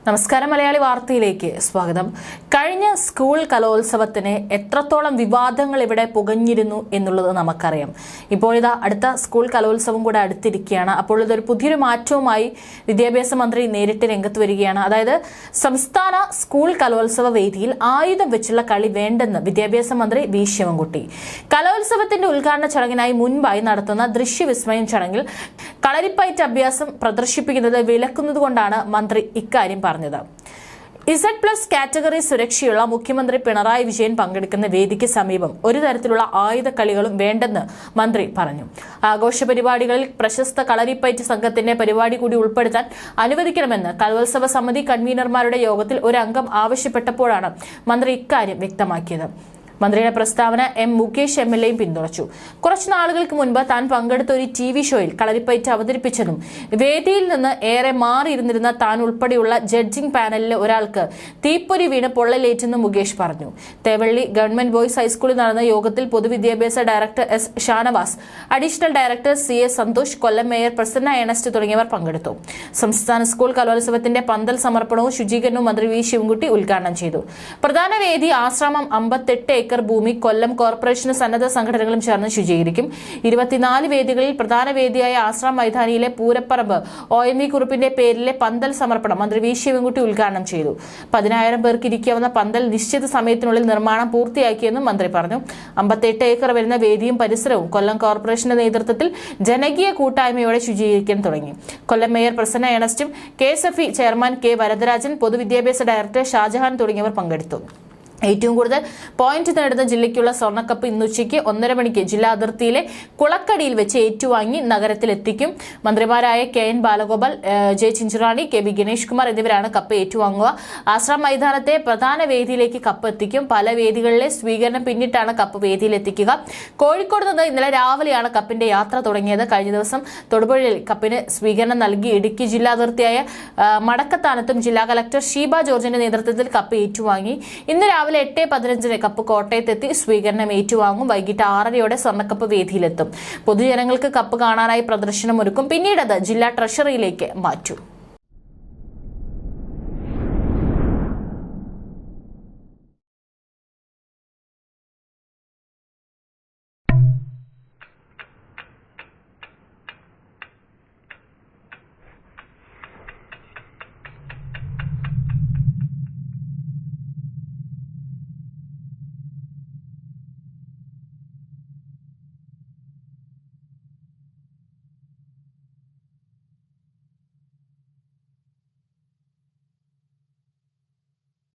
നമസ്കാരം. മലയാളി വാർത്തയിലേക്ക് സ്വാഗതം. കഴിഞ്ഞ സ്കൂൾ കലോത്സവത്തിന് എത്രത്തോളം വിവാദങ്ങൾ ഇവിടെ പുകഞ്ഞിരുന്നു എന്നുള്ളത് നമുക്കറിയാം. ഇപ്പോൾ ഇതാ അടുത്ത സ്കൂൾ കലോത്സവം കൂടെ അടുത്തിരിക്കുകയാണ്. അപ്പോൾ ഇതൊരു പുതിയൊരു മാറ്റവുമായി വിദ്യാഭ്യാസ മന്ത്രി നേരിട്ട് രംഗത്ത് വരികയാണ്. അതായത് സംസ്ഥാന സ്കൂൾ കലോത്സവ വേദിയിൽ ആയുധം വെച്ചുള്ള കളി വേണ്ടെന്ന് വിദ്യാഭ്യാസ മന്ത്രി വി ശിവൻകുട്ടി. കലോത്സവത്തിന്റെ ഉദ്ഘാടന ചടങ്ങിനായി മുൻപായി നടത്തുന്ന ദൃശ്യവിസ്മയം ചടങ്ങിൽ കളരിപ്പയറ്റ് അഭ്യാസം പ്രദർശിപ്പിക്കുന്നത് വിലക്കുന്നതുകൊണ്ടാണ് മന്ത്രി ഇക്കാര്യം പറഞ്ഞത്. Z+ കാറ്റഗറി സുരക്ഷയുള്ള മുഖ്യമന്ത്രി പിണറായി വിജയൻ പങ്കെടുക്കുന്ന വേദിക്ക് സമീപം ഒരു തരത്തിലുള്ള ആയുധക്കളികളും വേണ്ടെന്ന് മന്ത്രി പറഞ്ഞു. ആഘോഷ പരിപാടികളിൽ പ്രശസ്ത കളരിപ്പയറ്റ് സംഘത്തിന്റെ പരിപാടി കൂടി ഉൾപ്പെടുത്താൻ അനുവദിക്കണമെന്ന് കലോത്സവ സമിതി കൺവീനർമാരുടെ യോഗത്തിൽ ഒരു അംഗം ആവശ്യപ്പെട്ടപ്പോഴാണ് മന്ത്രി ഇക്കാര്യം വ്യക്തമാക്കിയത്. മന്ത്രിയുടെ പ്രസ്താവന മുകേഷ് MLA പിന്തുണച്ചു. കുറച്ചു നാളുകൾക്ക് മുൻപ് താൻ പങ്കെടുത്ത ഒരു TV ഷോയിൽ കളരിപ്പയറ്റ് അവതരിപ്പിച്ചതും വേദിയിൽ നിന്ന് ഏറെ മാറിയിരുന്നിരുന്ന താൻ ഉൾപ്പെടെയുള്ള ജഡ്ജിംഗ് പാനലിലെ ഒരാൾക്ക് തീപ്പൊരി വീണ് പൊള്ളലേറ്റെന്ന് മുകേഷ് പറഞ്ഞു. തേവള്ളി ഗവൺമെന്റ് ബോയ്സ് ഹൈസ്കൂളിൽ നടന്ന യോഗത്തിൽ പൊതുവിദ്യാഭ്യാസ director S Shanavas, additional director CA Santhosh, Kollam mayor Prasanna Ernest തുടങ്ങിയവർ പങ്കെടുത്തു. സംസ്ഥാന സ്കൂൾ കലോത്സവത്തിന്റെ പന്തൽ സമർപ്പണവും ശുചീകരണവും മന്ത്രി വി ശിവൻകുട്ടി ഉദ്ഘാടനം ചെയ്തു. പ്രധാന വേദി ആശ്രമം 58 ഏക്കർ ഭൂമി കൊല്ലം കോർപ്പറേഷന് സന്നദ്ധ സംഘടനകളും ചേർന്ന് ശുചീകരിക്കും. 24 വേദികളിൽ പ്രധാന വേദിയായ ആശ്രാം മൈതാനിയിലെ പൂരപ്പറമ്പ് OMV കുറുപ്പിന്റെ പേരിലെ പന്തൽ സമർപ്പണം മന്ത്രി വി ശിവൻകുട്ടി ഉദ്ഘാടനം ചെയ്തു. 10,000 പേർക്ക് ഇരിക്കാവുന്ന പന്തൽ നിശ്ചിത സമയത്തിനുള്ളിൽ നിർമ്മാണം പൂർത്തിയാക്കിയെന്നും മന്ത്രി പറഞ്ഞു. 58 ഏക്കർ വരുന്ന വേദിയും പരിസരവും കൊല്ലം കോർപ്പറേഷന്റെ നേതൃത്വത്തിൽ ജനകീയ കൂട്ടായ്മയോടെ ശുചീകരിക്കാൻ തുടങ്ങി. കൊല്ലം മേയർ പ്രസന്ന ഏണസ്റ്റും KSFE ചെയർമാൻ K വരദരാജൻ, പൊതുവിദ്യാഭ്യാസ ഡയറക്ടർ ഷാജഹാൻ തുടങ്ങിയവർ പങ്കെടുത്തു. ഏറ്റവും കൂടുതൽ പോയിന്റ് നേടുന്ന ജില്ലയ്ക്കുള്ള സ്വർണ്ണക്കപ്പ് ഇന്ന് ഉച്ചയ്ക്ക് 1:30 മണിക്ക് ജില്ലാ അതിർത്തിയിലെ കുളക്കടിയിൽ വെച്ച് ഏറ്റുവാങ്ങി നഗരത്തിലെത്തിക്കും. മന്ത്രിമാരായ KN Balagopal, J Chinchu Rani, KB Ganesh Kumar എന്നിവരാണ് കപ്പ് ഏറ്റുവാങ്ങുക. ആശ്രാം മൈതാനത്തെ പ്രധാന വേദിയിലേക്ക് കപ്പ് എത്തിക്കും. പല വേദികളിലെ സ്വീകരണം പിന്നിട്ടാണ് കപ്പ് വേദിയിലെത്തിക്കുക. കോഴിക്കോട് നിന്ന് ഇന്നലെ രാവിലെയാണ് കപ്പിന്റെ യാത്ര തുടങ്ങിയത്. കഴിഞ്ഞ ദിവസം തൊടുപുഴയിൽ കപ്പിന് സ്വീകരണം നൽകി. ഇടുക്കി ജില്ലാ അതിർത്തിയായ മടക്കത്താനത്തും ജില്ലാ കലക്ടർ ഷീബ ജോർജിന്റെ നേതൃത്വത്തിൽ കപ്പ് ഏറ്റുവാങ്ങി. ഇന്ന് രാവിലെ 8:15 കപ്പ് കോട്ടയത്തെത്തി സ്വീകരണം ഏറ്റുവാങ്ങും. വൈകിട്ട് 6:30 സ്വർണ്ണക്കപ്പ് വേദിയിലെത്തും. പൊതുജനങ്ങൾക്ക് കപ്പ് കാണാനായി പ്രദർശനം ഒരുക്കും. പിന്നീട് അത് ജില്ലാ ട്രഷറിയിലേക്ക് മാറ്റും.